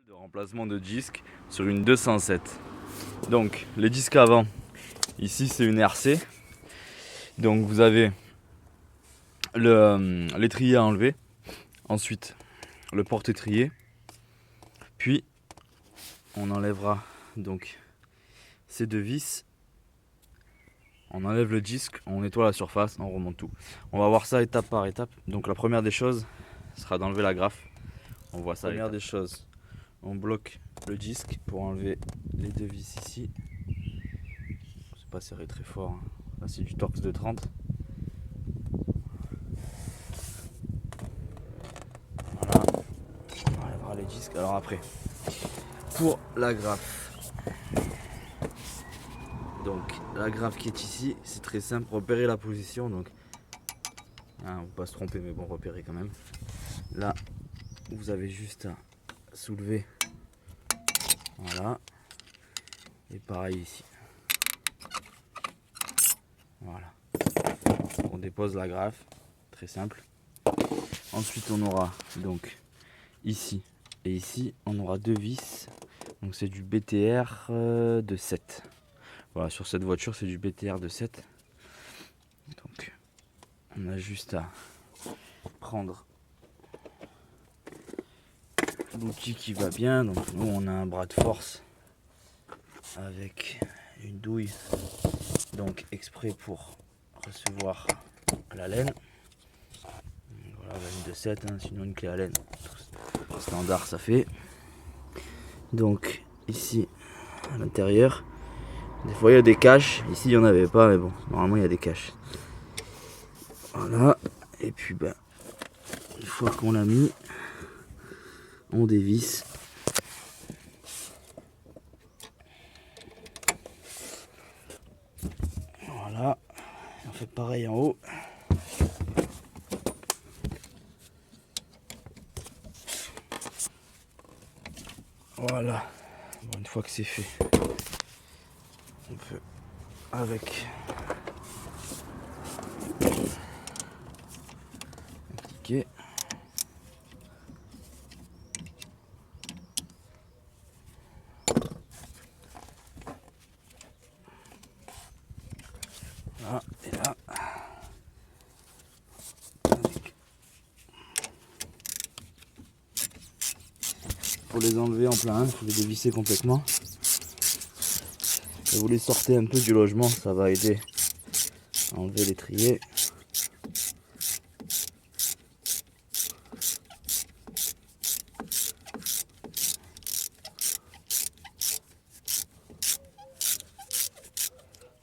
De remplacement de disque sur une 207. Donc les disques avant, ici c'est une RC. Donc vous avez l'étrier à enlever, ensuite le porte-étrier, puis on enlèvera donc ces deux vis, on enlève le disque, on nettoie la surface, on remonte tout. On va voir ça étape par étape. Donc la première des choses sera d'enlever la graffe. On voit ça. Première des choses, on bloque le disque pour enlever les deux vis ici. C'est pas serré très fort, hein. Là c'est du Torx de 30. Voilà, on enlèvera les disques. Alors après, pour la graffe, donc la graffe qui est ici, c'est très simple, repérer la position. Donc on ne va pas se tromper, mais bon, repérer quand même. Là vous avez juste à soulever, voilà, et pareil ici, voilà, on dépose la graffe, très simple. Ensuite on aura donc ici et ici on aura deux vis, donc c'est du BTR de 7. Voilà, sur cette voiture c'est du BTR de 7. Donc on a juste à prendre l'outil qui va bien. Donc nous on a un bras de force avec une douille, donc exprès pour recevoir la laine. Voilà, une de 7, hein, sinon une clé à laine standard ça fait. Donc ici à l'intérieur, des fois il y a des caches, ici il n'y en avait pas, mais bon, normalement il y a des caches. Voilà, et puis ben, une fois qu'on l'a mis, on dévisse. Voilà, on fait pareil en haut. Voilà, bon, une fois que c'est fait, on peut avec appliquer. Là et là. Pour les enlever en plein, il faut les dévisser complètement. Et vous les sortez un peu du logement, ça va aider à enlever l'étrier.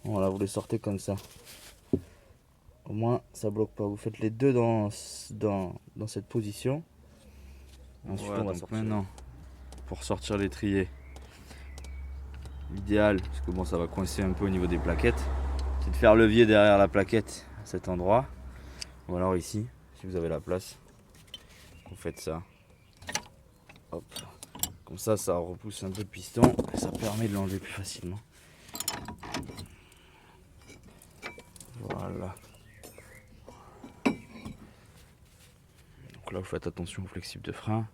Voilà, vous les sortez comme ça. Au moins ça bloque pas. Vous faites les deux dans cette position. Ensuite voilà, on va sortir. Maintenant, pour sortir l'étrier, l'idéal, parce que bon ça va coincer un peu au niveau des plaquettes, c'est de faire levier derrière la plaquette à cet endroit. Ou alors ici, si vous avez la place, vous faites ça. Hop. Comme ça repousse un peu le piston et ça permet de l'enlever plus facilement. Voilà. Donc là vous faites attention au flexible de frein.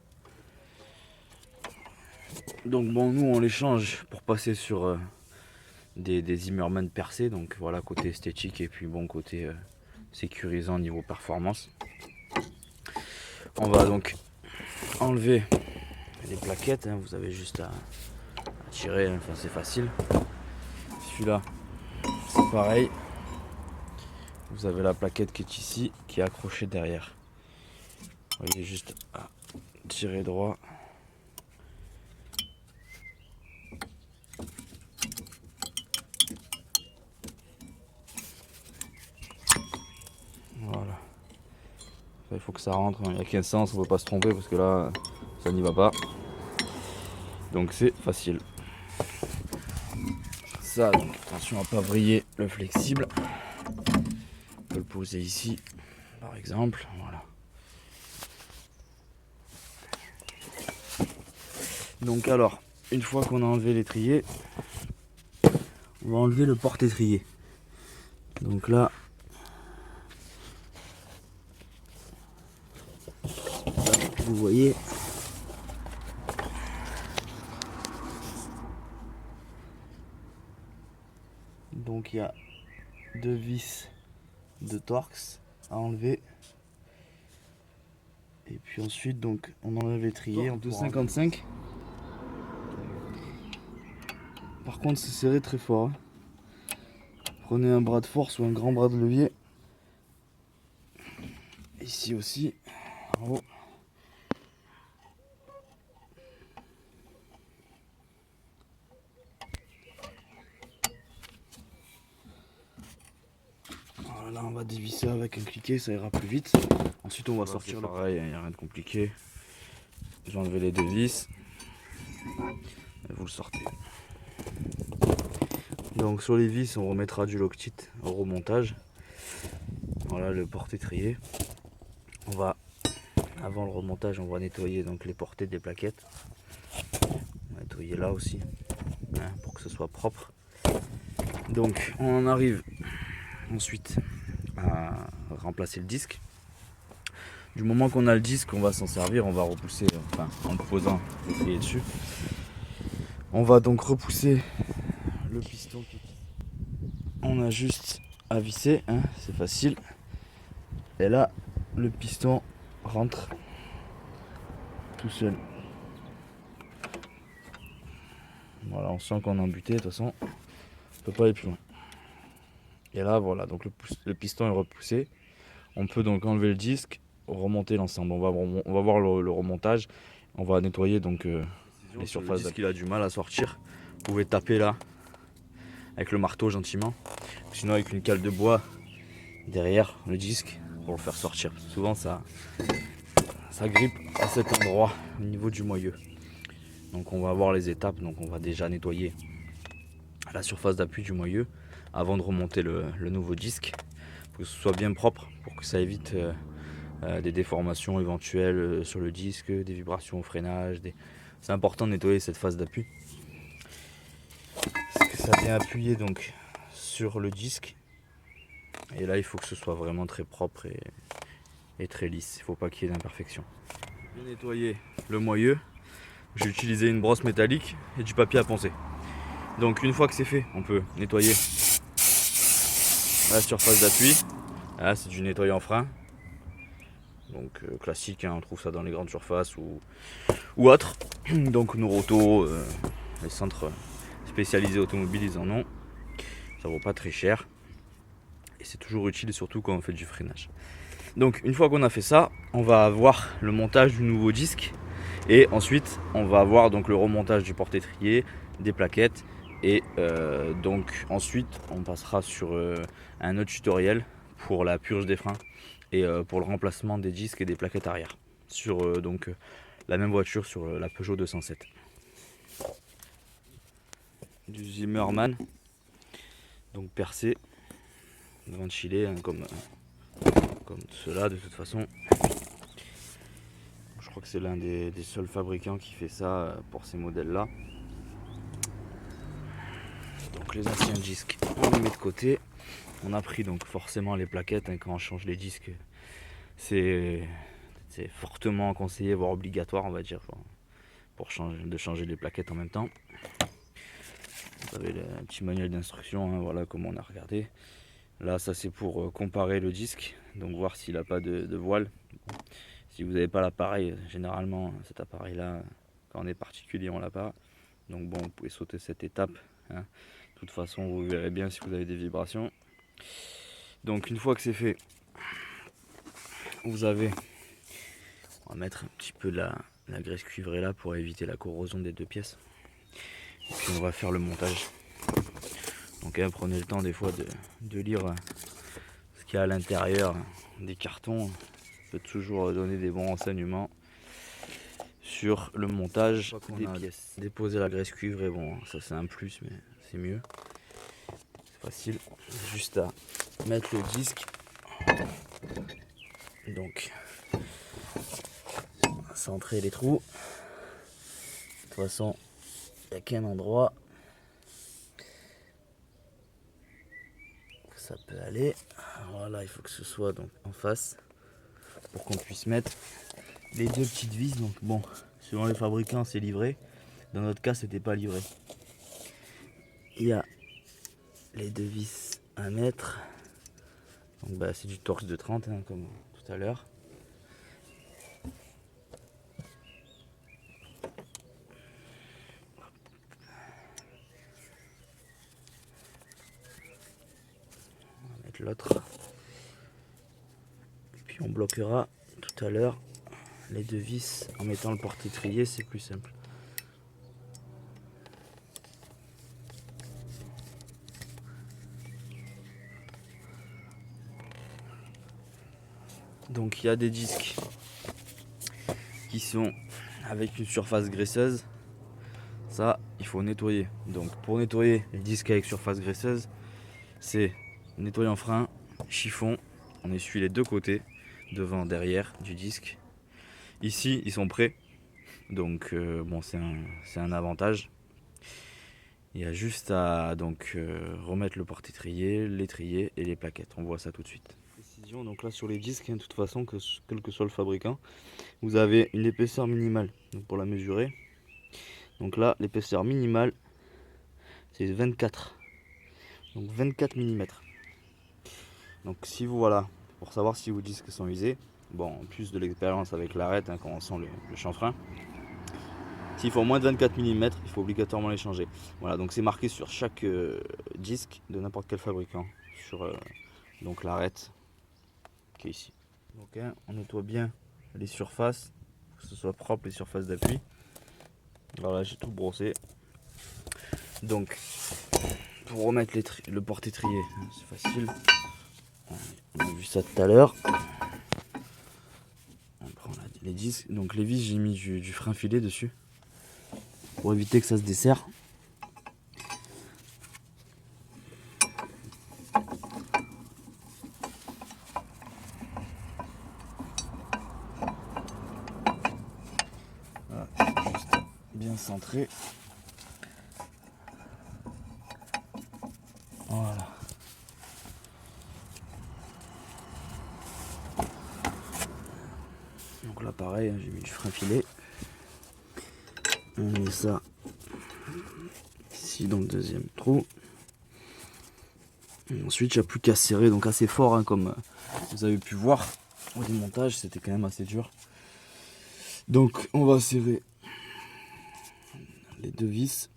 Donc bon, nous on les change pour passer sur des Zimmermann percés. Donc voilà, côté esthétique et puis bon côté sécurisant niveau performance. On va donc enlever les plaquettes, hein. Vous avez juste à tirer, enfin c'est facile. Celui-là c'est pareil, vous avez la plaquette qui est ici, qui est accrochée derrière. Vous voyez, juste à tirer droit. Voilà, il faut que ça rentre, il n'y a qu'un sens, on ne peut pas se tromper parce que là ça n'y va pas, donc c'est facile. Ça, donc attention à pas vriller le flexible, on peut le poser ici par exemple, voilà. Donc alors, une fois qu'on a enlevé l'étrier, on va enlever le porte-étrier. Donc là, vous voyez, Donc il y a 2 vis de Torx à enlever. Et puis ensuite donc on enlève l'étrier en 2,55. Par contre c'est serré très fort. Prenez un bras de force ou un grand bras de levier. Ici aussi, en haut. Voilà, on va dévisser avec un cliquet, ça ira plus vite. Ensuite on va sortir le pareil, il n'y a rien de compliqué. J'ai enlevé les 2 vis. Et vous le sortez. Donc sur les vis on remettra du Loctite au remontage. Voilà le porte-étrier. On va, avant le remontage, on va nettoyer donc les portées des plaquettes. On va nettoyer là aussi, hein, pour que ce soit propre. Donc on en arrive ensuite à remplacer le disque. Du moment qu'on a le disque, on va s'en servir, on va repousser, enfin en le posant l'étrier dessus. On va donc repousser le piston. On a juste à visser, hein, c'est facile. Et là, le piston rentre tout seul. Voilà, on sent qu'on est embuté, de toute façon, on peut pas aller plus loin. Et là, voilà, donc le piston est repoussé. On peut donc enlever le disque, remonter l'ensemble. On va voir le remontage. On va nettoyer donc les surfaces. Le disque, il a du mal à sortir. Vous pouvez taper là avec le marteau gentiment. Sinon avec une cale de bois derrière le disque pour le faire sortir. Souvent ça grippe à cet endroit au niveau du moyeu. Donc on va voir les étapes. Donc on va déjà nettoyer la surface d'appui du moyeu avant de remonter le nouveau disque. Pour que ce soit bien propre, pour que ça évite des déformations éventuelles sur le disque, des vibrations au freinage. C'est important de nettoyer cette phase d'appui. Parce que ça vient appuyer donc sur le disque. Et là il faut que ce soit vraiment très propre et très lisse. Il ne faut pas qu'il y ait d'imperfection. Bien nettoyer le moyeu. J'ai utilisé une brosse métallique et du papier à poncer. Donc une fois que c'est fait, on peut nettoyer la surface d'appui. Là c'est du nettoyant frein. Donc classique, hein, on trouve ça dans les grandes surfaces ou autres. Donc nos rotos, les centres spécialisés automobiles, ils en ont. Ça vaut pas très cher. Et c'est toujours utile, surtout quand on fait du freinage. Donc une fois qu'on a fait ça, on va avoir le montage du nouveau disque. Et ensuite, on va avoir donc le remontage du porte-étrier, des plaquettes. Et donc ensuite, on passera sur un autre tutoriel pour la purge des freins et pour le remplacement des disques et des plaquettes arrière sur donc la même voiture, sur la Peugeot 207. Du Zimmermann, donc percé, ventilé, hein, comme cela de toute façon. Je crois que c'est l'un des seuls fabricants qui fait ça pour ces modèles là. Donc les anciens disques on les met de côté. On a pris donc forcément les plaquettes, hein, quand on change les disques, c'est fortement conseillé, voire obligatoire on va dire, pour changer les plaquettes en même temps. Vous avez un petit manuel d'instruction, hein, voilà comment on a regardé. Là ça c'est pour comparer le disque, donc voir s'il n'a pas de voile. Si vous n'avez pas l'appareil, généralement cet appareil là, quand on est particulier on l'a pas. Donc bon, vous pouvez sauter cette étape, hein. De toute façon vous verrez bien si vous avez des vibrations. Donc une fois que c'est fait, vous avez, on va mettre un petit peu de la graisse cuivrée là pour éviter la corrosion des deux pièces. Et puis on va faire le montage. Donc prenez le temps des fois de lire ce qu'il y a à l'intérieur des cartons. Ça peut toujours donner des bons renseignements sur le montage des pièces. Déposer la graisse cuivrée, bon ça c'est un plus mais c'est mieux. C'est facile, juste à mettre le disque. Donc centrer les trous. De toute façon, il n'y a qu'un endroit où ça peut aller. Voilà, il faut que ce soit donc en face pour qu'on puisse mettre les deux petites vis. Donc bon, selon les fabricants c'est livré. Dans notre cas c'était pas livré. Il y a les deux vis à mettre. Donc bah, c'est du Torx de 30 hein, comme tout à l'heure. On va mettre l'autre. Puis on bloquera tout à l'heure les deux vis en mettant le porte-étrier, c'est plus simple. Donc il y a des disques qui sont avec une surface graisseuse. Ça, il faut nettoyer. Donc pour nettoyer les disques avec surface graisseuse, c'est nettoyer en frein, chiffon, on essuie les deux côtés, devant, derrière du disque. Ici, ils sont prêts. Donc bon, c'est un avantage. Il y a juste à remettre le porte-étrier, l'étrier et les plaquettes. On voit ça tout de suite. Précision, donc là sur les disques, de toute façon, quel que soit le fabricant, vous avez une épaisseur minimale. Donc pour la mesurer, donc là l'épaisseur minimale c'est 24. Donc 24 mm. Donc si vous voilà, pour savoir si vos disques sont usés, bon en plus de l'expérience avec l'arête quand on sent le chanfrein. S'il faut moins de 24 mm, il faut obligatoirement les changer. Voilà, donc c'est marqué sur chaque disque de n'importe quel fabricant, sur donc l'arête qui est ici. Donc on nettoie bien les surfaces, que ce soit propre les surfaces d'appui. Voilà, j'ai tout brossé. Donc pour remettre le porte-étrier, c'est facile. On a vu ça tout à l'heure. On prend les disques. Donc les vis, j'ai mis du frein filet dessus pour éviter que ça se desserre. Voilà, juste bien centré. Voilà. Donc là pareil, j'ai mis du frein filet. On met ça ici dans le deuxième trou. Et ensuite il n'y a plus qu'à serrer, donc assez fort comme vous avez pu voir au démontage, c'était quand même assez dur. Donc on va serrer les deux vis.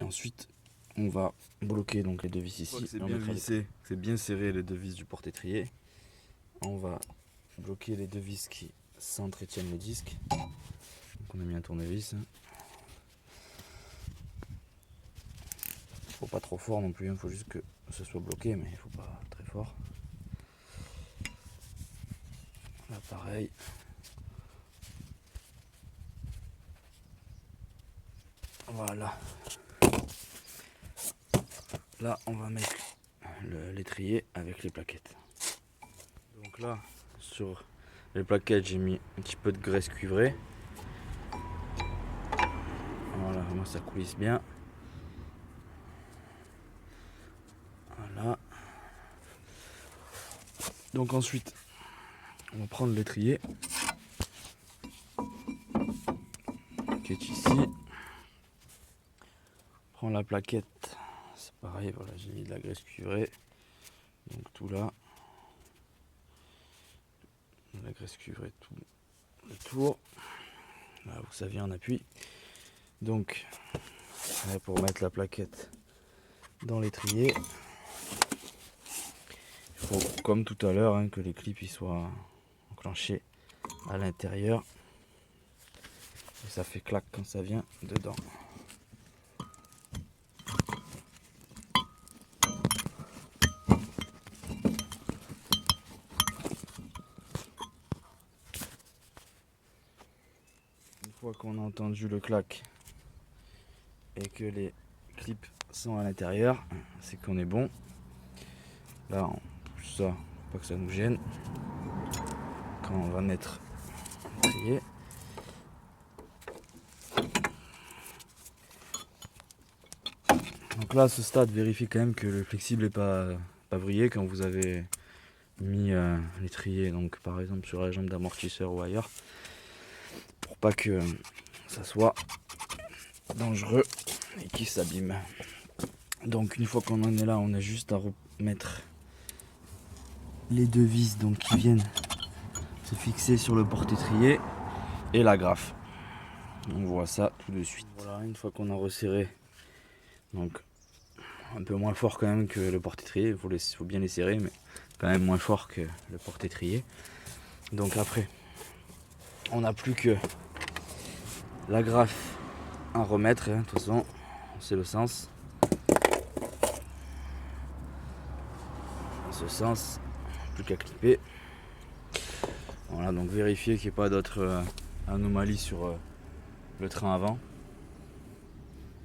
Et ensuite on va bloquer donc les deux vis ici. C'est bien vissé, c'est bien serré les deux vis du porte-étrier. On va bloquer les deux vis qui s'entretiennent le disque. Donc on a mis un tournevis. Faut pas trop fort non plus, il faut juste que ce soit bloqué, mais il faut pas très fort. Là pareil. Voilà. Là on va mettre l'étrier avec les plaquettes. Donc là sur les plaquettes j'ai mis un petit peu de graisse cuivrée. Voilà, moi ça coulisse bien. Voilà. Donc ensuite on va prendre l'étrier qui est ici. Prends la plaquette, c'est pareil, voilà, j'ai mis de la graisse cuivrée. Donc tout là. La graisse cuivrée tout le tour. Là où ça vient en appui. Donc là, pour mettre la plaquette dans l'étrier, il faut comme tout à l'heure que les clips ils soient enclenchés à l'intérieur. Et ça fait clac quand ça vient dedans. Une fois qu'on a entendu le clac et que les clips sont à l'intérieur, c'est qu'on est bon. Là on pousse ça, pas que ça nous gêne. Quand on va mettre l'étrier. Donc là à ce stade, vérifiez quand même que le flexible n'est pas vrillé quand vous avez mis l'étrier, donc par exemple sur la jambe d'amortisseur ou ailleurs, pour pas que ça soit dangereux et qu'il s'abîme. Donc une fois qu'on en est là, on a juste à remettre les deux vis donc, qui viennent se fixer sur le porte-étrier et l'agrafe. On voit ça tout de suite. Voilà, une fois qu'on a resserré, donc un peu moins fort quand même que le porte-étrier, il faut bien les serrer, mais quand même moins fort que le porte-étrier. Donc après, on n'a plus que l'agrafe à remettre, de toute façon, c'est le sens. Dans ce sens, plus qu'à clipper. Voilà, donc vérifier qu'il n'y ait pas d'autres anomalies sur le train avant.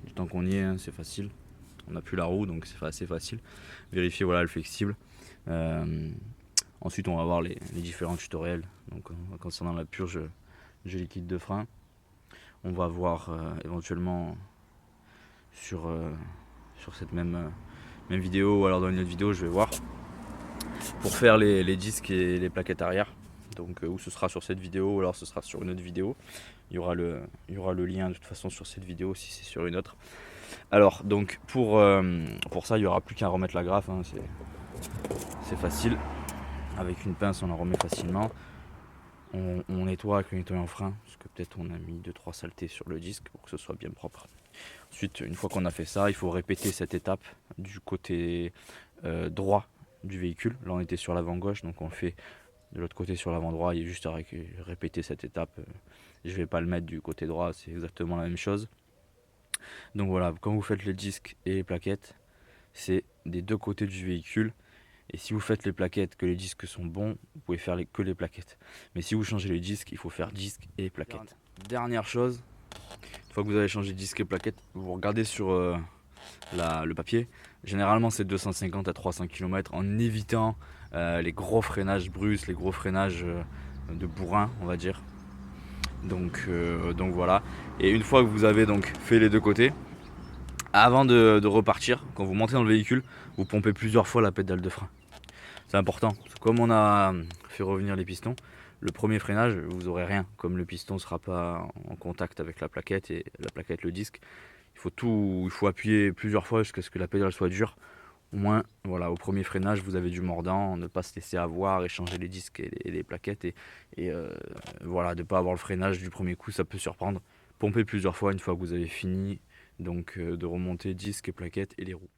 Du temps qu'on y est, hein, c'est facile. On n'a plus la roue, donc c'est assez facile. Vérifier voilà, le flexible. Ensuite, on va voir les différents tutoriels. Donc, concernant la purge liquide de frein, on va voir éventuellement sur cette même vidéo, ou alors dans une autre vidéo, je vais voir pour faire les disques et les plaquettes arrière. Donc, ou ce sera sur cette vidéo, ou alors ce sera sur une autre vidéo. Il y aura le lien de toute façon sur cette vidéo si c'est sur une autre. Alors, donc pour ça, il n'y aura plus qu'à remettre l'agrafe. Hein, c'est facile. Avec une pince, on en remet facilement. On nettoie avec le nettoyant frein, parce que peut-être on a mis 2-3 saletés sur le disque pour que ce soit bien propre. Ensuite, une fois qu'on a fait ça, il faut répéter cette étape du côté droit du véhicule. Là, on était sur l'avant gauche, donc on fait de l'autre côté sur l'avant droit. Il y a juste à répéter cette étape. Je ne vais pas le mettre du côté droit, c'est exactement la même chose. Donc voilà, quand vous faites les disques et les plaquettes, c'est des deux côtés du véhicule. Et si vous faites les plaquettes, que les disques sont bons, vous pouvez faire que les plaquettes. Mais si vous changez les disques, il faut faire disques et plaquettes. Dernière chose, une fois que vous avez changé disques et plaquettes, vous regardez sur le papier. Généralement, c'est 250 à 300 km en évitant les gros freinages brusques, les gros freinages de bourrin, on va dire. Donc voilà. Et une fois que vous avez donc fait les deux côtés, avant de repartir, quand vous montez dans le véhicule, vous pompez plusieurs fois la pédale de frein. C'est important, parce que comme on a fait revenir les pistons, le premier freinage, vous n'aurez rien. Comme le piston ne sera pas en contact avec la plaquette et la plaquette le disque, il faut appuyer plusieurs fois jusqu'à ce que la pédale soit dure. Au moins, voilà, au premier freinage, vous avez du mordant, ne pas se laisser avoir, échanger les disques et les plaquettes. Et voilà, de ne pas avoir le freinage du premier coup, ça peut surprendre. Pompez plusieurs fois une fois que vous avez fini donc, de remonter disques et plaquettes et les roues.